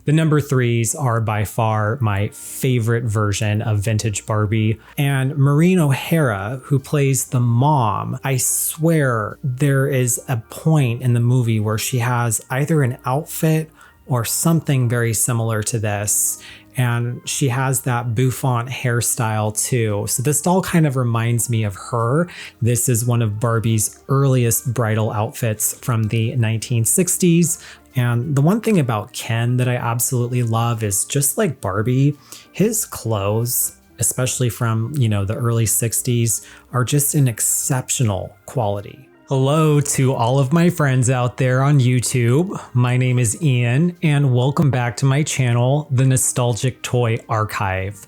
The number threes are by far my favorite version of Vintage Barbie. And Maureen O'Hara, who plays the mom, I swear there is a point in the movie where she has either an outfit or something very similar to this. And she has that bouffant hairstyle too. So this doll kind of reminds me of her. This is one of Barbie's earliest bridal outfits from the 1960s. And the one thing about Ken that I absolutely love is, just like Barbie, his clothes, especially from, the early 60s, are just an exceptional quality. Hello to all of my friends out there on YouTube. My name is Ian, and welcome back to my channel, The Nostalgic Toy Archive.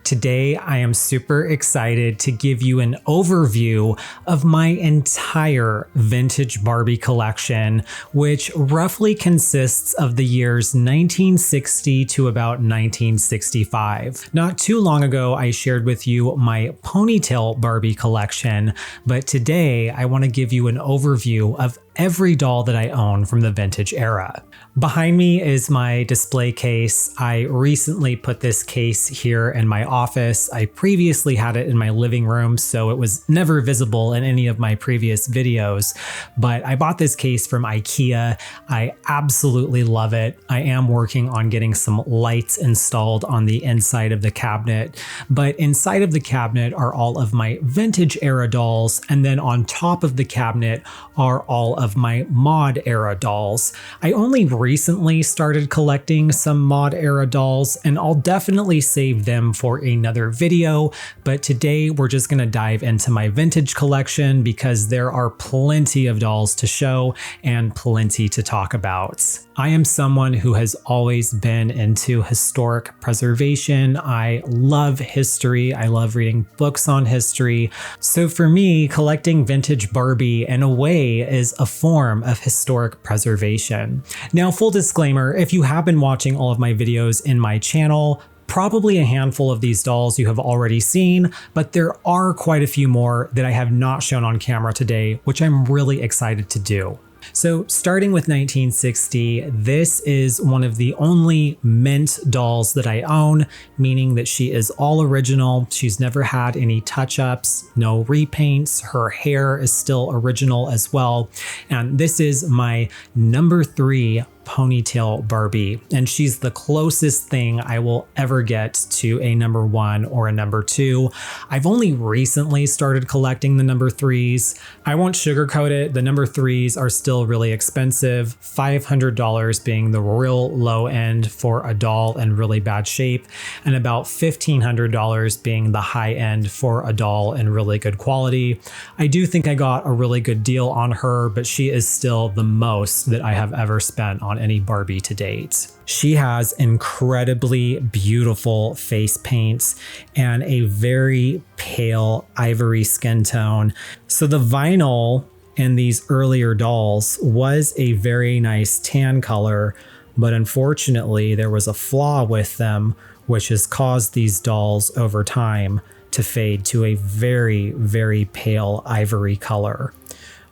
Today, I am super excited to give you an overview of my entire Vintage Barbie collection, which roughly consists of the years 1960 to about 1965. Not too long ago, I shared with you my ponytail Barbie collection, but today I want to give you an overview of every doll that I own from the vintage era. Behind me is my display case. I recently put this case here in my office. I previously had it in my living room, so it was never visible in any of my previous videos, but I bought this case from IKEA. I absolutely love it. I am working on getting some lights installed on the inside of the cabinet, but inside of the cabinet are all of my vintage era dolls, and then on top of the cabinet are all of my mod era dolls. I only recently started collecting some mod era dolls, and I'll definitely save them for another video, but today we're just gonna dive into my vintage collection because there are plenty of dolls to show and plenty to talk about. I am someone who has always been into historic preservation. I love history. I love reading books on history. So for me, collecting vintage Barbie in a way is a form of historic preservation. Now, full disclaimer, if you have been watching all of my videos in my channel, probably a handful of these dolls you have already seen, but there are quite a few more that I have not shown on camera today, which I'm really excited to do. So starting with 1960, this is one of the only mint dolls that I own, meaning that she is all original. She's never had any touch-ups, no repaints. Her hair is still original as well. And this is my number 3 ponytail Barbie, and she's the closest thing I will ever get to a number 1 or a number 2. I've only recently started collecting the number 3s. I won't sugarcoat it, the number 3s are still really expensive, $500 being the real low end for a doll in really bad shape, and about $1,500 being the high end for a doll in really good quality. I do think I got a really good deal on her, but she is still the most that I have ever spent on any Barbie to date. She has incredibly beautiful face paints and a very pale ivory skin tone. So the vinyl in these earlier dolls was a very nice tan color, but unfortunately there was a flaw with them, which has caused these dolls over time to fade to a very, very pale ivory color.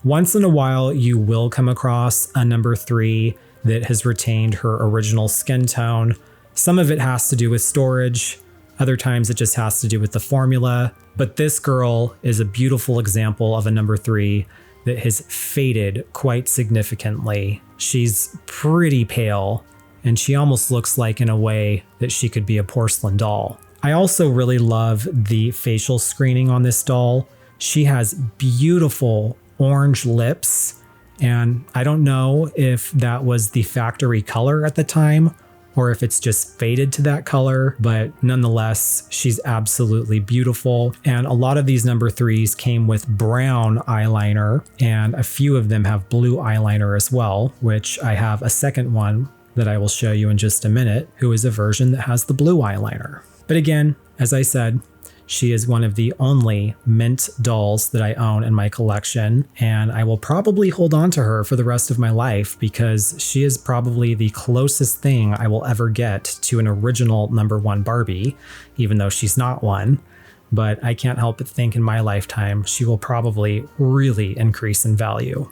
Once in a while, you will come across a number 3 that has retained her original skin tone. Some of it has to do with storage, other times it just has to do with the formula, but this girl is a beautiful example of a number 3 that has faded quite significantly. She's pretty pale, and she almost looks like, in a way, that she could be a porcelain doll. I also really love the facial screening on this doll. She has beautiful orange lips, and I don't know if that was the factory color at the time or if it's just faded to that color, but nonetheless, she's absolutely beautiful. And a lot of these number 3s came with brown eyeliner, and a few of them have blue eyeliner as well, which I have a second one that I will show you in just a minute, who is a version that has the blue eyeliner. But again, as I said, she is one of the only mint dolls that I own in my collection, and I will probably hold on to her for the rest of my life because she is probably the closest thing I will ever get to an original number 1 Barbie, even though she's not one. But I can't help but think in my lifetime she will probably really increase in value.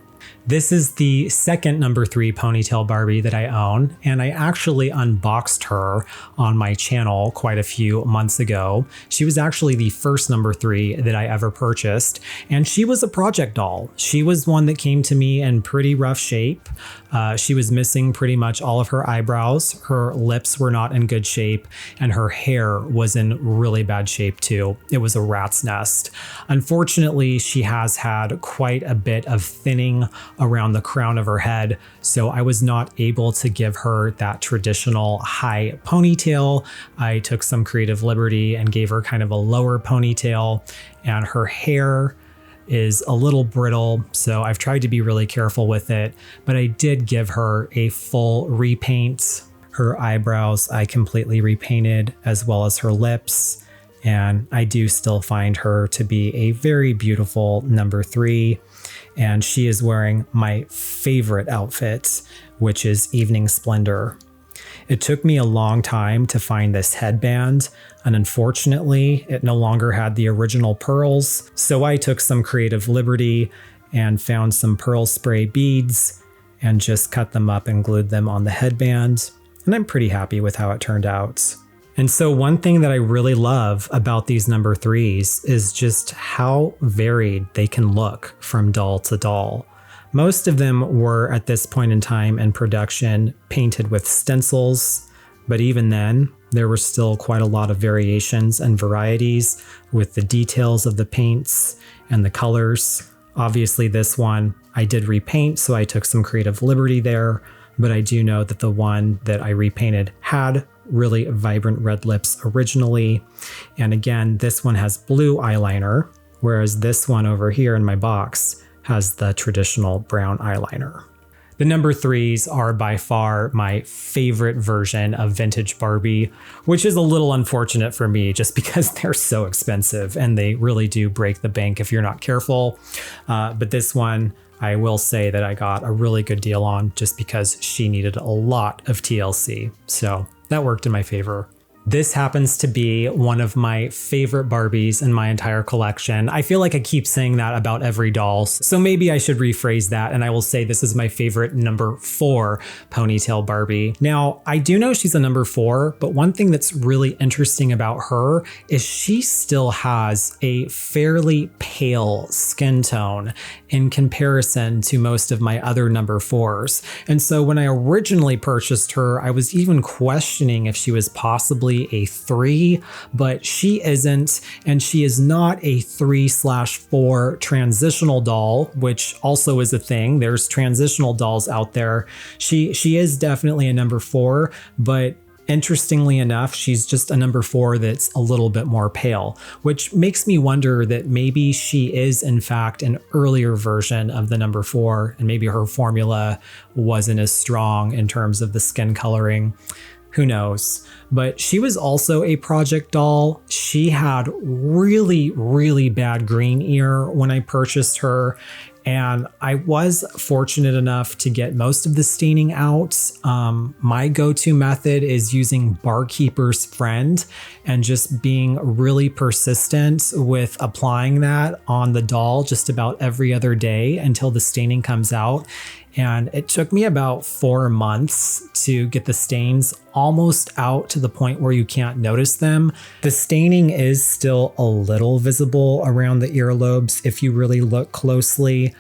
This is the second number 3 ponytail Barbie that I own, and I actually unboxed her on my channel quite a few months ago. She was actually the first number 3 that I ever purchased, and she was a project doll. She was one that came to me in pretty rough shape. She was missing pretty much all of her eyebrows, her lips were not in good shape, and her hair was in really bad shape too. It was a rat's nest. Unfortunately, she has had quite a bit of thinning around the crown of her head, so I was not able to give her that traditional high ponytail. I took some creative liberty and gave her kind of a lower ponytail, and her hair is a little brittle, so I've tried to be really careful with it, but I did give her a full repaint. Her eyebrows I completely repainted, as well as her lips, and I do still find her to be a very beautiful number 3, and she is wearing my favorite outfit, which is Evening Splendor. It took me a long time to find this headband, and unfortunately, it no longer had the original pearls, so I took some creative liberty and found some pearl spray beads and just cut them up and glued them on the headband, and I'm pretty happy with how it turned out. And so one thing that I really love about these number 3s is just how varied they can look from doll to doll. Most of them were, at this point in time in production, painted with stencils, but even then, there were still quite a lot of variations and varieties with the details of the paints and the colors. Obviously this one I did repaint, so I took some creative liberty there, but I do know that the one that I repainted had really vibrant red lips originally. And again, this one has blue eyeliner, whereas this one over here in my box has the traditional brown eyeliner. The number 3s are by far my favorite version of Vintage Barbie, which is a little unfortunate for me just because they're so expensive and they really do break the bank if you're not careful. But this one, I will say that I got a really good deal on just because she needed a lot of TLC. So that worked in my favor. This happens to be one of my favorite Barbies in my entire collection. I feel like I keep saying that about every doll, so maybe I should rephrase that and I will say this is my favorite number 4 ponytail Barbie. Now, I do know she's a number 4, but one thing that's really interesting about her is she still has a fairly pale skin tone in comparison to most of my other number 4s. And so when I originally purchased her, I was even questioning if she was possibly a 3, but she isn't, and she is not a 3/4 transitional doll, which also is a thing. There's transitional dolls out there. She is definitely a number 4, but interestingly enough, she's just a number 4 that's a little bit more pale, which makes me wonder that maybe she is in fact an earlier version of the number 4, and maybe her formula wasn't as strong in terms of the skin coloring. Who knows? But she was also a project doll. She had really, really bad green ear when I purchased her, and I was fortunate enough to get most of the staining out. My go-to method is using Barkeeper's Friend and just being really persistent with applying that on the doll just about every other day until the staining comes out. And it took me about 4 months to get the stains almost out to the point where you can't notice them. The staining is still a little visible around the earlobes if you really look closely.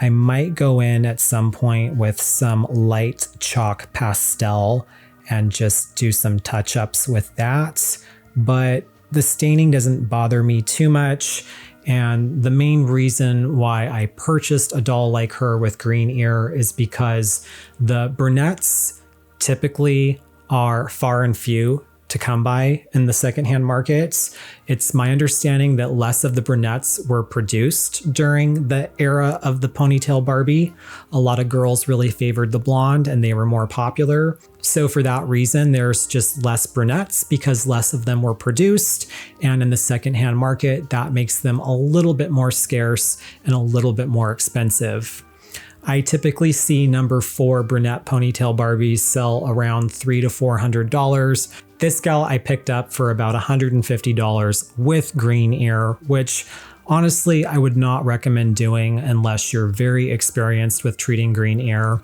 I might go in at some point with some light chalk pastel and just do some touch-ups with that, but the staining doesn't bother me too much. And the main reason why I purchased a doll like her with green ear is because the brunettes typically are far and few to come by in the secondhand markets. It's my understanding that less of the brunettes were produced during the era of the ponytail Barbie. A lot of girls really favored the blonde and they were more popular. So for that reason, there's just less brunettes because less of them were produced. And in the secondhand market, that makes them a little bit more scarce and a little bit more expensive. I typically see number 4 brunette ponytail Barbies sell around $300 to $400. This gal I picked up for about $150 with green ear, which Honestly, I would not recommend doing unless you're very experienced with treating green ear.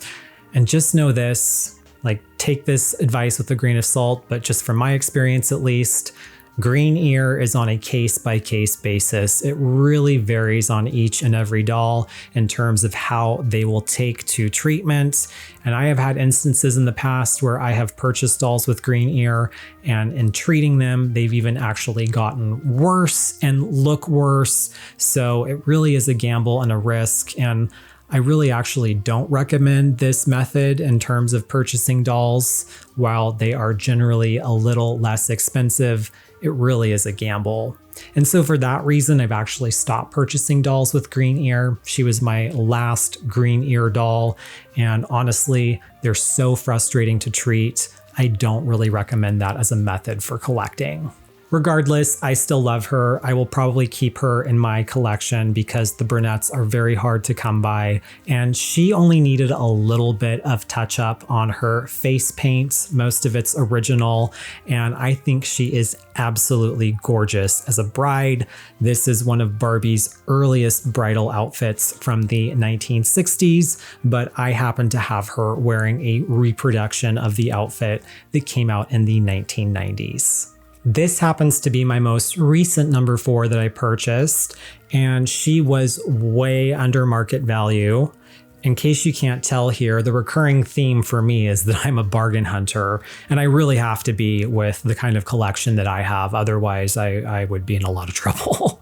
And just know this, like take this advice with a grain of salt, but just from my experience at least, green ear is on a case-by-case basis. It really varies on each and every doll in terms of how they will take to treatment. And I have had instances in the past where I have purchased dolls with green ear, and in treating them, they've even actually gotten worse and look worse. So it really is a gamble and a risk. And I really actually don't recommend this method in terms of purchasing dolls. While they are generally a little less expensive, it really is a gamble. And so for that reason, I've actually stopped purchasing dolls with green ear. She was my last green ear doll. And honestly, they're so frustrating to treat. I don't really recommend that as a method for collecting. Regardless, I still love her. I will probably keep her in my collection because the brunettes are very hard to come by, and she only needed a little bit of touch up on her face paint. Most of it's original, and I think she is absolutely gorgeous as a bride. This is one of Barbie's earliest bridal outfits from the 1960s, but I happen to have her wearing a reproduction of the outfit that came out in the 1990s. This happens to be my most recent number 4 that I purchased, and she was way under market value. In case you can't tell here, the recurring theme for me is that I'm a bargain hunter, and I really have to be with the kind of collection that I have. Otherwise, I would be in a lot of trouble.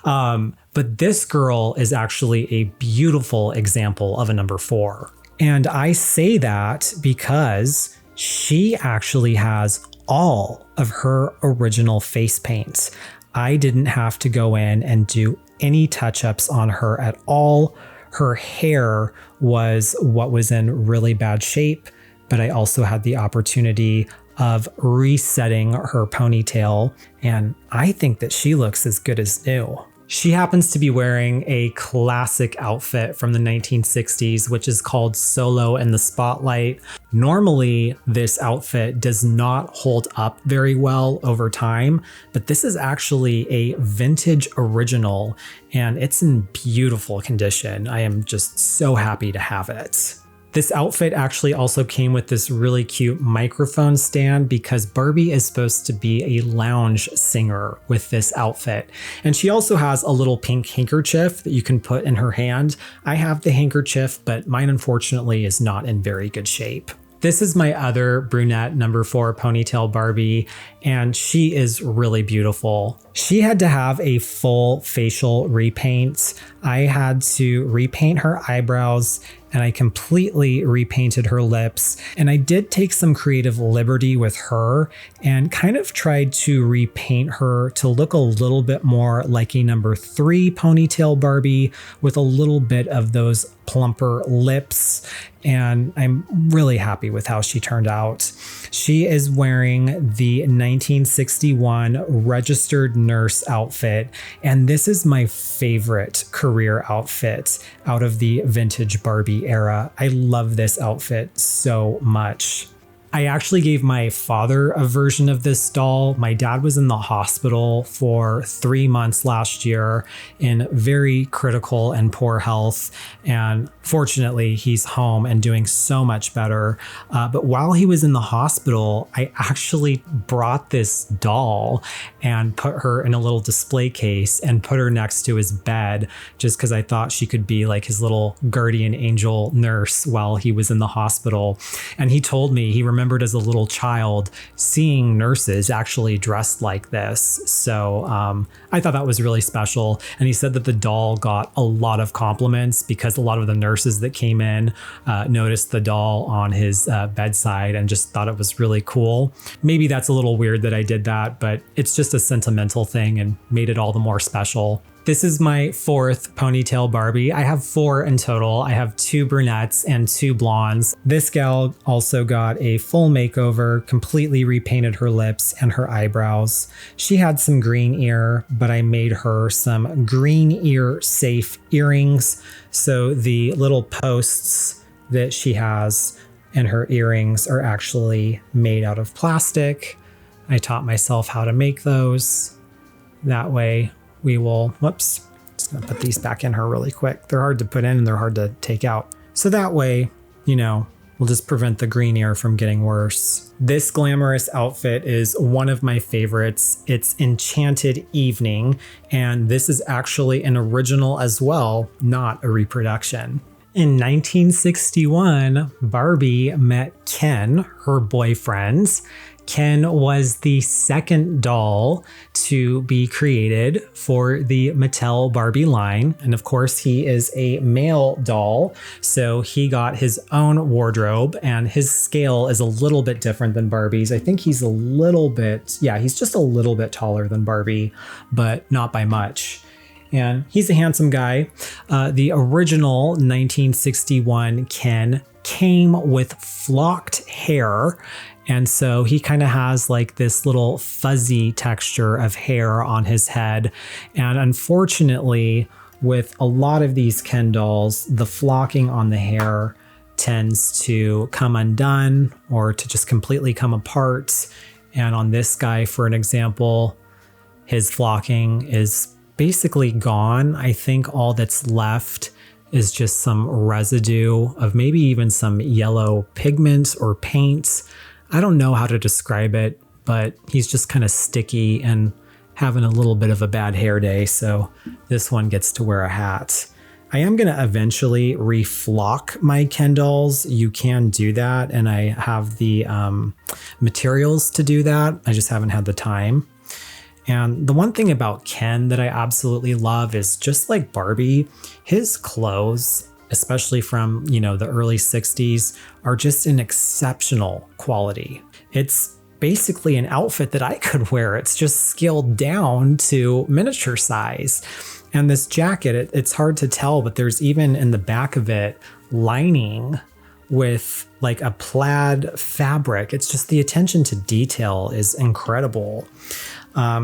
But this girl is actually a beautiful example of a number 4. And I say that because she actually has all of her original face paint. I didn't have to go in and do any touch-ups on her at all. Her hair was what was in really bad shape, but I also had the opportunity of resetting her ponytail, and I think that she looks as good as new. She happens to be wearing a classic outfit from the 1960s, which is called Solo in the Spotlight. Normally, this outfit does not hold up very well over time, but this is actually a vintage original, and it's in beautiful condition. I am just so happy to have it. This outfit actually also came with this really cute microphone stand because Barbie is supposed to be a lounge singer with this outfit. And she also has a little pink handkerchief that you can put in her hand. I have the handkerchief, but mine unfortunately is not in very good shape. This is my other brunette number 4 ponytail Barbie, and she is really beautiful. She had to have a full facial repaint. I had to repaint her eyebrows, and I completely repainted her lips. And I did take some creative liberty with her and kind of tried to repaint her to look a little bit more like a number 3 ponytail Barbie with a little bit of those plumper lips. And I'm really happy with how she turned out. She is wearing the 1961 registered nurse outfit, and this is my favorite career outfit out of the vintage Barbie era. I love this outfit so much. I actually gave my father a version of this doll. My dad was in the hospital for 3 months last year in very critical and poor health. And fortunately, he's home and doing so much better. But while he was in the hospital, I actually brought this doll and put her in a little display case and put her next to his bed just because I thought she could be like his little guardian angel nurse while he was in the hospital. And he told me he remembered as a little child seeing nurses actually dressed like this. So I thought that was really special. And he said that the doll got a lot of compliments because a lot of the nurses that came in noticed the doll on his bedside and just thought it was really cool. Maybe that's a little weird that I did that, but it's just a sentimental thing and made it all the more special. This is my 4th ponytail Barbie. I have 4 in total. I have 2 brunettes and 2 blondes. This gal also got a full makeover, completely repainted her lips and her eyebrows. She had some green ear, but I made her some green ear safe earrings. So the little posts that she has in her earrings are actually made out of plastic. I taught myself how to make those. That way we will, Just gonna put these back in her really quick. They're hard to put in and they're hard to take out. So that way, you know, we'll just prevent the green ear from getting worse. This glamorous outfit is one of my favorites. It's Enchanted Evening, and this is actually an original as well, not a reproduction. In 1961, Barbie met Ken, her boyfriend. Ken was the second doll to be created for the Mattel Barbie line. And of course, he is a male doll, so he got his own wardrobe, and his scale is a little bit different than Barbie's. I think he's a little bit, yeah, he's just a little bit taller than Barbie, but not by much. And he's a handsome guy. The original 1961 Ken came with flocked hair. And so he kind of has like this little fuzzy texture of hair on his head. And unfortunately, with a lot of these Ken dolls, the flocking on the hair tends to come undone or to just completely come apart. And on this guy, for an example, his flocking is basically gone. I think all that's left is just some residue of maybe even some yellow pigment or paint. I don't know how to describe it, but he's just kind of sticky and having a little bit of a bad hair day, so this one gets to wear a hat. I am going to eventually reflock my Ken dolls. You can do that, and I have the materials to do that. I just haven't had the time. And the one thing about Ken that I absolutely love is, just like Barbie, his clothes, especially from, you know, the early 60s, are just an exceptional quality. It's basically an outfit that I could wear. It's just scaled down to miniature size. And this jacket, it's hard to tell, but there's even in the back of it lining with like a plaid fabric. It's just, the attention to detail is incredible.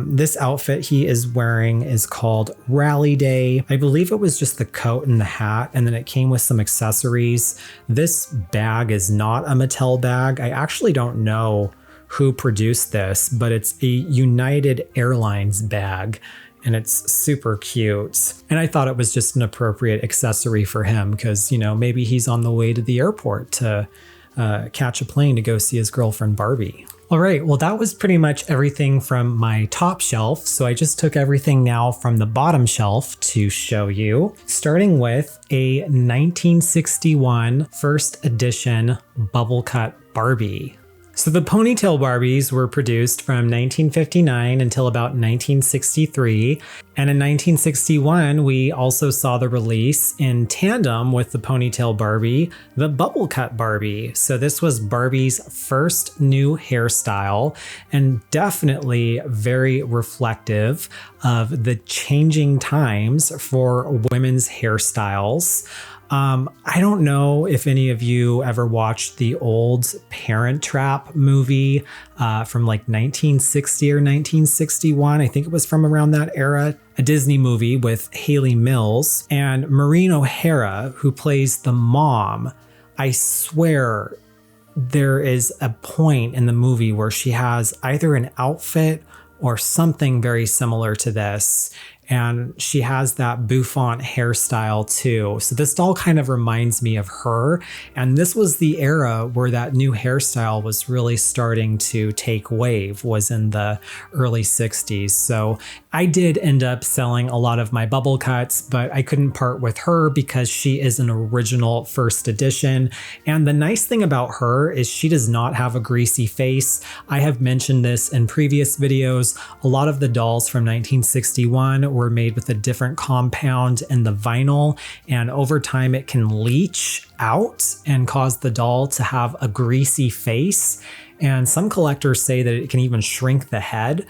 This outfit he is wearing is called Rally Day. I believe it was just the coat and the hat, and then it came with some accessories. This bag is not a Mattel bag. I actually don't know who produced this, but it's a United Airlines bag, and it's super cute. And I thought it was just an appropriate accessory for him because, you know, maybe he's on the way to the airport to catch a plane to go see his girlfriend Barbie. All right, well, that was pretty much everything from my top shelf. So I just took everything now from the bottom shelf to show you, starting with a 1961 first edition bubble cut Barbie. So the ponytail Barbies were produced from 1959 until about 1963. And in 1961, we also saw the release in tandem with the ponytail Barbie, the bubble cut Barbie. So this was Barbie's first new hairstyle, and definitely very reflective of the changing times for women's hairstyles. I don't know if any of you ever watched the old Parent Trap movie from like 1960 or 1961. I think it was from around that era. A Disney movie with Haley Mills and Maureen O'Hara, who plays the mom. I swear there is a point in the movie where she has either an outfit or something very similar to this. And she has that bouffant hairstyle too. So this doll kind of reminds me of her. And this was the era where that new hairstyle was really starting to take wave, was in the early 60s. So I did end up selling a lot of my bubble cuts, but I couldn't part with her because she is an original first edition. And the nice thing about her is she does not have a greasy face. I have mentioned this in previous videos. A lot of the dolls from 1961 were made with a different compound in the vinyl, and over time it can leach out and cause the doll to have a greasy face. And some collectors say that it can even shrink the head.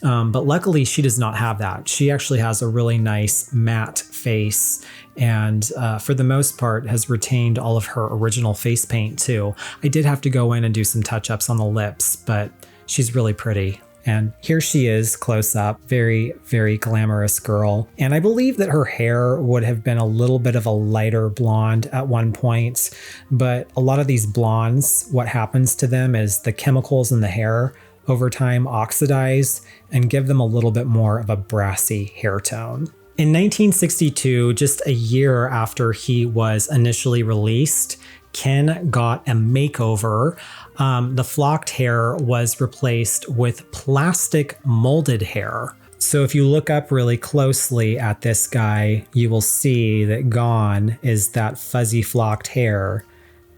But luckily she does not have that. She actually has a really nice matte face, and for the most part has retained all of her original face paint too. I did have to go in and do some touch-ups on the lips, but she's really pretty. And here she is close up, very, very glamorous girl. And I believe that her hair would have been a little bit of a lighter blonde at one point, but a lot of these blondes, what happens to them is the chemicals in the hair over time oxidize and give them a little bit more of a brassy hair tone. In 1962, just a year after he was initially released, Ken got a makeover. The flocked hair was replaced with plastic molded hair. So if you look up really closely at this guy, you will see that gone is that fuzzy flocked hair,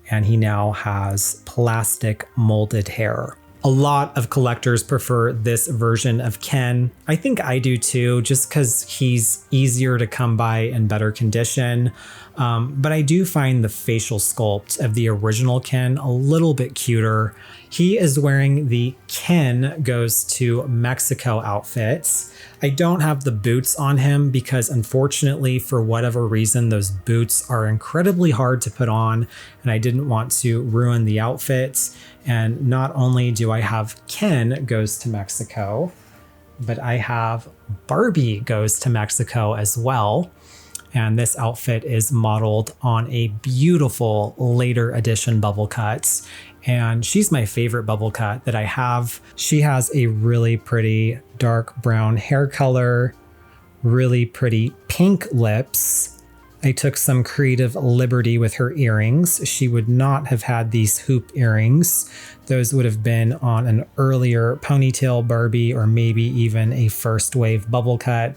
and he now has plastic molded hair. A lot of collectors prefer this version of Ken. I think I do too, just because he's easier to come by in better condition. But I do find the facial sculpt of the original Ken a little bit cuter. He is wearing the Ken Goes to Mexico outfits. I don't have the boots on him because unfortunately, for whatever reason, those boots are incredibly hard to put on, and I didn't want to ruin the outfits. And not only do I have Ken Goes to Mexico, but I have Barbie Goes to Mexico as well. And this outfit is modeled on a beautiful later edition bubble cut. And she's my favorite bubble cut that I have. She has a really pretty dark brown hair color, really pretty pink lips. I took some creative liberty with her earrings. She would not have had these hoop earrings. Those would have been on an earlier ponytail Barbie or maybe even a first wave bubble cut.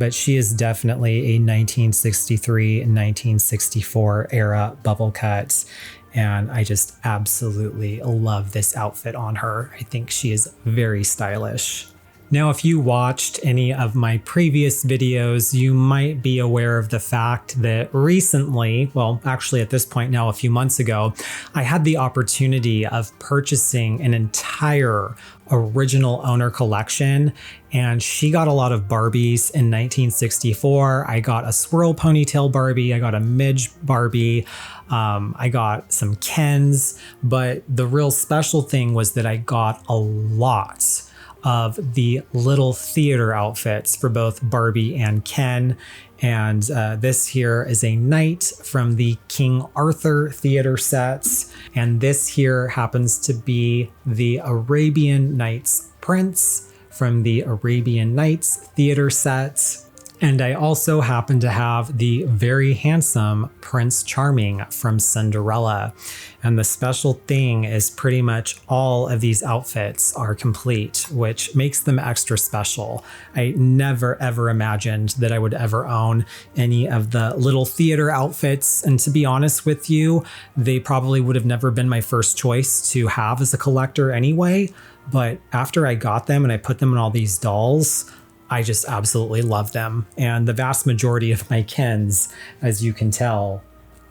But she is definitely a 1963 and 1964 era bubble cut. And I just absolutely love this outfit on her. I think she is very stylish. Now, if you watched any of my previous videos, you might be aware of the fact that recently, well, actually at this point now, a few months ago, I had the opportunity of purchasing an entire original owner collection, and she got a lot of Barbies in 1964. I got a swirl ponytail Barbie, I got a midge Barbie, I got some Kens, but the real special thing was that I got a lot of the little theater outfits for both Barbie and Ken. And this here is a knight from the King Arthur theater sets. And this here happens to be the Arabian Nights prince from the Arabian Nights theater sets. And I also happen to have the very handsome Prince Charming from Cinderella. And the special thing is pretty much all of these outfits are complete, which makes them extra special. I never ever imagined that I would ever own any of the little theater outfits. And to be honest with you, they probably would have never been my first choice to have as a collector anyway. But after I got them and I put them in all these dolls, I just absolutely love them. And the vast majority of my Kens, as you can tell,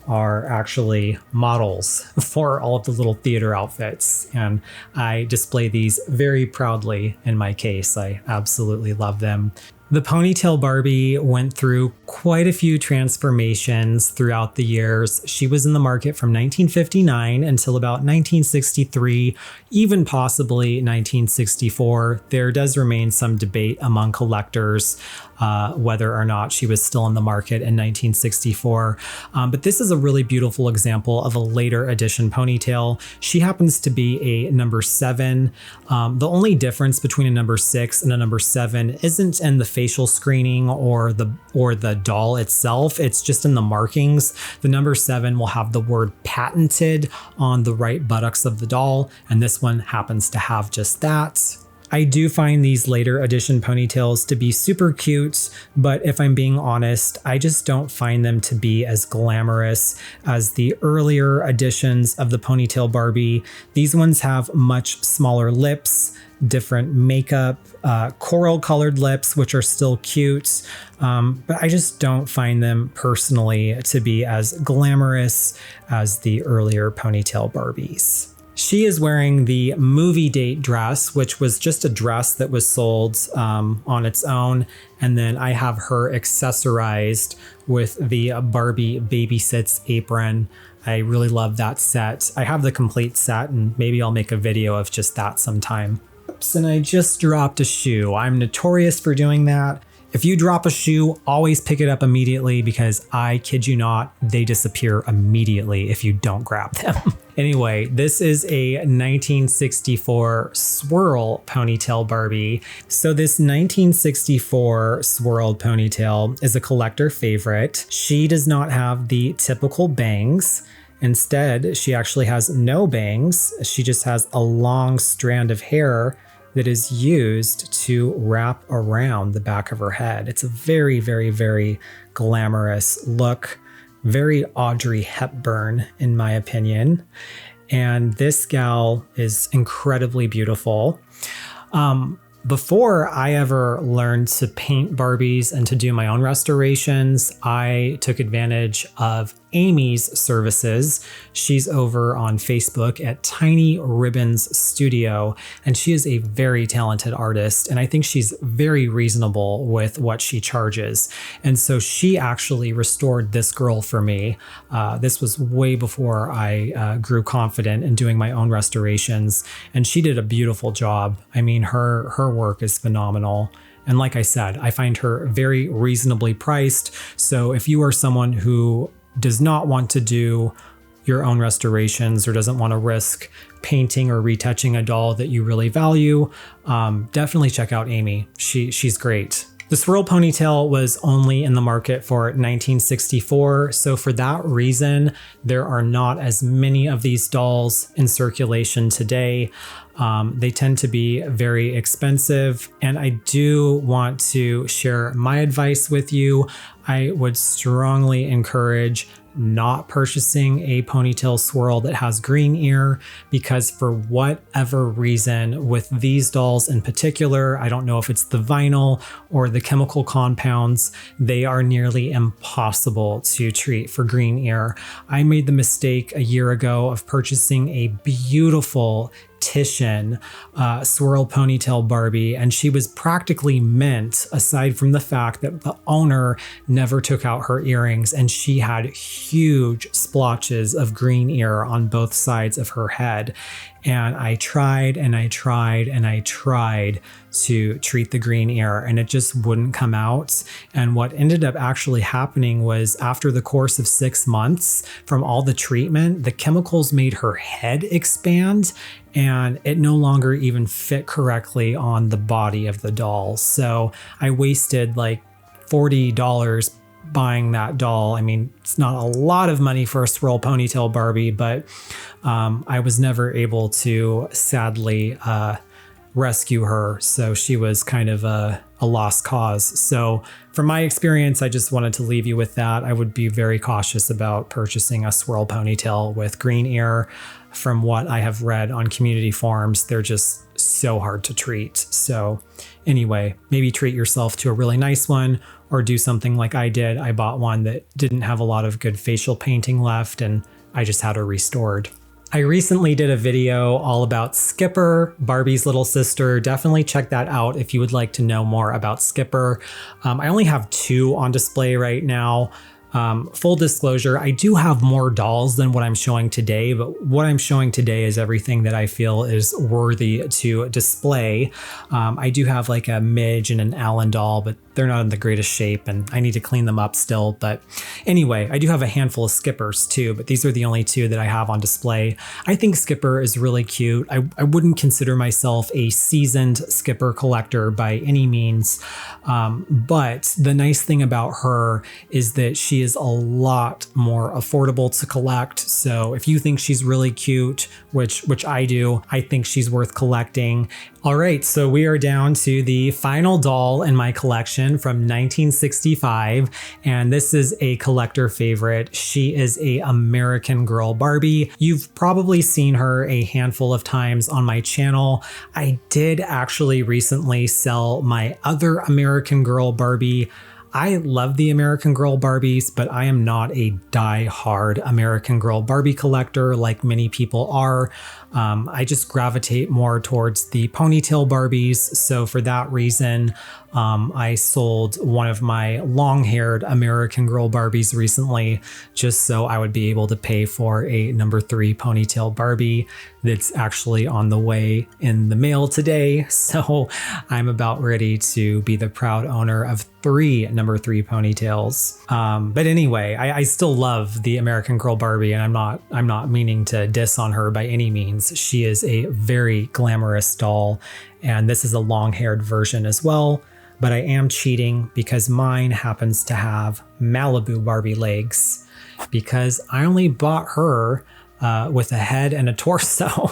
are actually models for all of the little theater outfits. And I display these very proudly in my case. I absolutely love them. The ponytail Barbie went through quite a few transformations throughout the years. She was in the market from 1959 until about 1963, even possibly 1964. There does remain some debate among collectors whether or not she was still in the market in 1964. But this is a really beautiful example of a later edition ponytail. She happens to be a number 7. The only difference between a number 6 and a number 7 isn't in the facial screening or the doll itself. It's just in the markings. The number 7 will have the word patented on the right buttocks of the doll, and this one happens to have just that. I do find these later edition ponytails to be super cute, but if I'm being honest, I just don't find them to be as glamorous as the earlier editions of the ponytail Barbie. These ones have much smaller lips, different makeup, coral colored lips, which are still cute, but I just don't find them personally to be as glamorous as the earlier ponytail Barbies. She is wearing the movie date dress, which was just a dress that was sold on its own. And then I have her accessorized with the Barbie Babysits apron. I really love that set. I have the complete set, and maybe I'll make a video of just that sometime. Oops, and I just dropped a shoe. I'm notorious for doing that. If you drop a shoe, always pick it up immediately because I kid you not, they disappear immediately if you don't grab them. Anyway, this is a 1964 swirl ponytail Barbie. So this 1964 swirled ponytail is a collector favorite. She does not have the typical bangs. Instead, she actually has no bangs. She just has a long strand of hair that is used to wrap around the back of her head. It's a very, very, very glamorous look. Very Audrey Hepburn, in my opinion. And this gal is incredibly beautiful. Before I ever learned to paint Barbies and to do my own restorations, I took advantage of Amy's services. She's over on Facebook at Tiny Ribbons Studio, and she is a very talented artist, and I think she's very reasonable with what she charges. And so she actually restored this girl for me. This was way before I grew confident in doing my own restorations, and she did a beautiful job. I mean, her work is phenomenal. And like I said, I find her very reasonably priced. So if you are someone who does not want to do your own restorations or doesn't want to risk painting or retouching a doll that you really value, definitely check out Amy. She's great. The swirl ponytail was only in the market for 1964, so for that reason, there are not as many of these dolls in circulation today. They tend to be very expensive, and I do want to share my advice with you. I would strongly encourage not purchasing a ponytail swirl that has green ear, because for whatever reason with these dolls in particular, I don't know if it's the vinyl or the chemical compounds, they are nearly impossible to treat for green ear. I made the mistake a year ago of purchasing a beautiful Titian swirl ponytail Barbie, and she was practically mint aside from the fact that the owner never took out her earrings, and she had huge splotches of green ear on both sides of her head. And I tried and I tried and I tried to treat the green ear, and it just wouldn't come out. And what ended up actually happening was, after the course of 6 months from all the treatment, the chemicals made her head expand, and it no longer even fit correctly on the body of the doll. So I wasted like $40 buying that doll. I mean, it's not a lot of money for a swirl ponytail Barbie, but I was never able to sadly rescue her. So she was kind of a lost cause. So from my experience, I just wanted to leave you with that. I would be very cautious about purchasing a swirl ponytail with green ear. From what I have read on community forums, they're just so hard to treat. So anyway, maybe treat yourself to a really nice one, or do something like I did. I bought one that didn't have a lot of good facial painting left, and I just had her restored. I recently did a video all about Skipper, Barbie's little sister. Definitely check that out if you would like to know more about Skipper. I only have 2 on display right now. Full disclosure, I do have more dolls than what I'm showing today, but what I'm showing today is everything that I feel is worthy to display. I do have like a Midge and an Allen doll, but they're not in the greatest shape and I need to clean them up still. But anyway, I do have a handful of Skippers too, but these are the only 2 that I have on display. I think Skipper is really cute. I wouldn't consider myself a seasoned Skipper collector by any means, but the nice thing about her is that she is a lot more affordable to collect. So if you think she's really cute, which I do, I think she's worth collecting. All right, so we are down to the final doll in my collection from 1965, and this is a collector favorite. She is a American Girl Barbie. You've probably seen her a handful of times on my channel. I did actually recently sell my other American Girl Barbie. I love the American Girl Barbies, but I am not a die-hard American Girl Barbie collector like many people are. I just gravitate more towards the ponytail Barbies. So for that reason, I sold one of my long-haired American Girl Barbies recently, just so I would be able to pay for a number 3 ponytail Barbie that's actually on the way in the mail today. So I'm about ready to be the proud owner of 3 number 3 ponytails. But anyway, I still love the American Girl Barbie, and I'm not meaning to diss on her by any means. She is a very glamorous doll, and this is a long-haired version as well. But I am cheating because mine happens to have Malibu Barbie legs, because I only bought her with a head and a torso.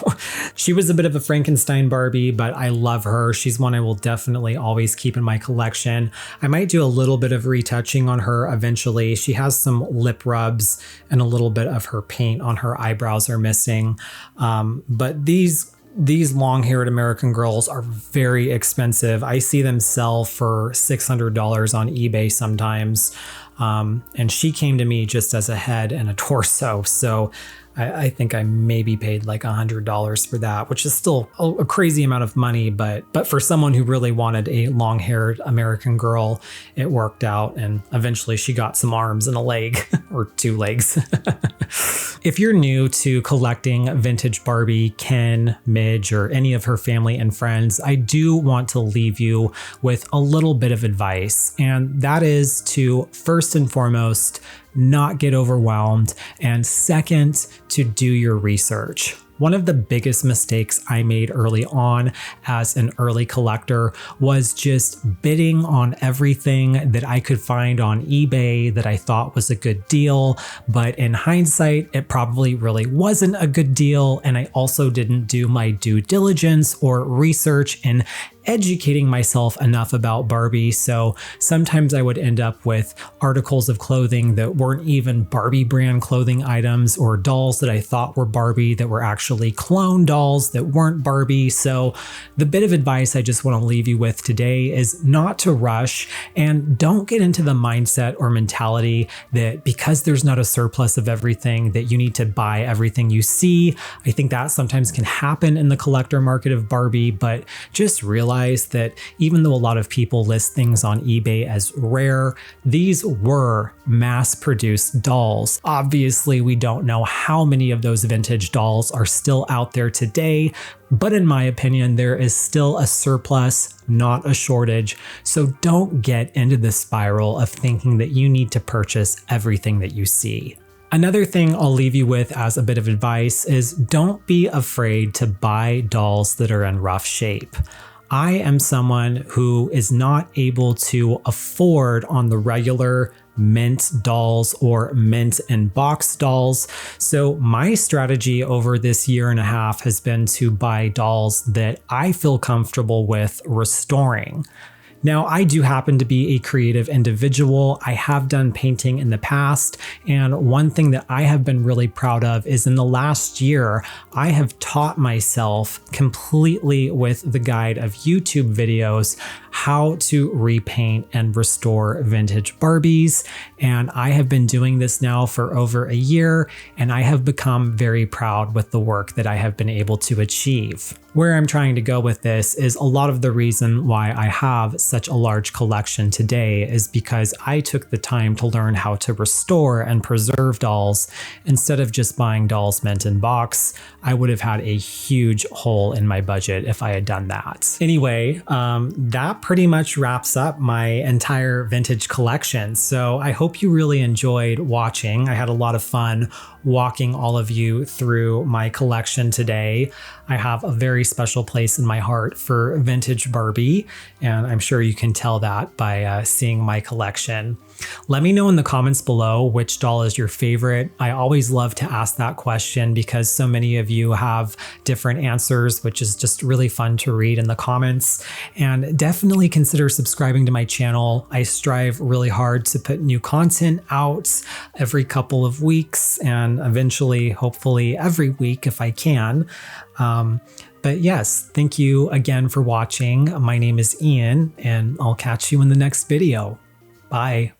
She was a bit of a Frankenstein Barbie, but I love her. She's one I will definitely always keep in my collection. I might do a little bit of retouching on her eventually. She has some lip rubs and a little bit of her paint on her eyebrows are missing. But these long-haired American Girls are very expensive. I see them sell for $600 on eBay sometimes. And she came to me just as a head and a torso. So I think I maybe paid like $100 for that, which is still a crazy amount of money. But for someone who really wanted a long-haired American Girl, it worked out. And eventually she got some arms and a leg or 2 legs. If you're new to collecting vintage Barbie, Ken, Midge, or any of her family and friends, I do want to leave you with a little bit of advice. And that is to, first and foremost, not get overwhelmed, and second, to do your research. One of the biggest mistakes I made early on as an early collector was just bidding on everything that I could find on eBay that I thought was a good deal, but in hindsight, it probably really wasn't a good deal, and I also didn't do my due diligence or research in educating myself enough about Barbie. So sometimes I would end up with articles of clothing that weren't even Barbie brand clothing items, or dolls that I thought were Barbie that were actually clone dolls that weren't Barbie. So the bit of advice I just want to leave you with today is not to rush, and don't get into the mindset or mentality that because there's not a surplus of everything that you need to buy everything you see. I think that sometimes can happen in the collector market of Barbie, but just realize that even though a lot of people list things on eBay as rare, these were mass-produced dolls. Obviously, we don't know how many of those vintage dolls are still out there today, but in my opinion, there is still a surplus, not a shortage. So don't get into the spiral of thinking that you need to purchase everything that you see. Another thing I'll leave you with as a bit of advice is don't be afraid to buy dolls that are in rough shape. I am someone who is not able to afford on the regular mint dolls or mint and box dolls. So my strategy over this year and a half has been to buy dolls that I feel comfortable with restoring. Now, I do happen to be a creative individual. I have done painting in the past, and one thing that I have been really proud of is in the last year, I have taught myself completely with the guide of YouTube videos how to repaint and restore vintage Barbies. And I have been doing this now for over a year, and I have become very proud with the work that I have been able to achieve. Where I'm trying to go with this is a lot of the reason why I have such a large collection today is because I took the time to learn how to restore and preserve dolls. Instead of just buying dolls mint in box, I would have had a huge hole in my budget if I had done that. Anyway, that pretty much wraps up my entire vintage collection. So I hope you really enjoyed watching. I had a lot of fun walking all of you through my collection today. I have a very special place in my heart for vintage Barbie, and I'm sure you can tell that by seeing my collection. Let me know in the comments below which doll is your favorite. I always love to ask that question because so many of you have different answers, which is just really fun to read in the comments. And definitely consider subscribing to my channel. I strive really hard to put new content out every couple of weeks, and eventually, hopefully every week if I can. But yes, thank you again for watching. My name is Ian, and I'll catch you in the next video. Bye.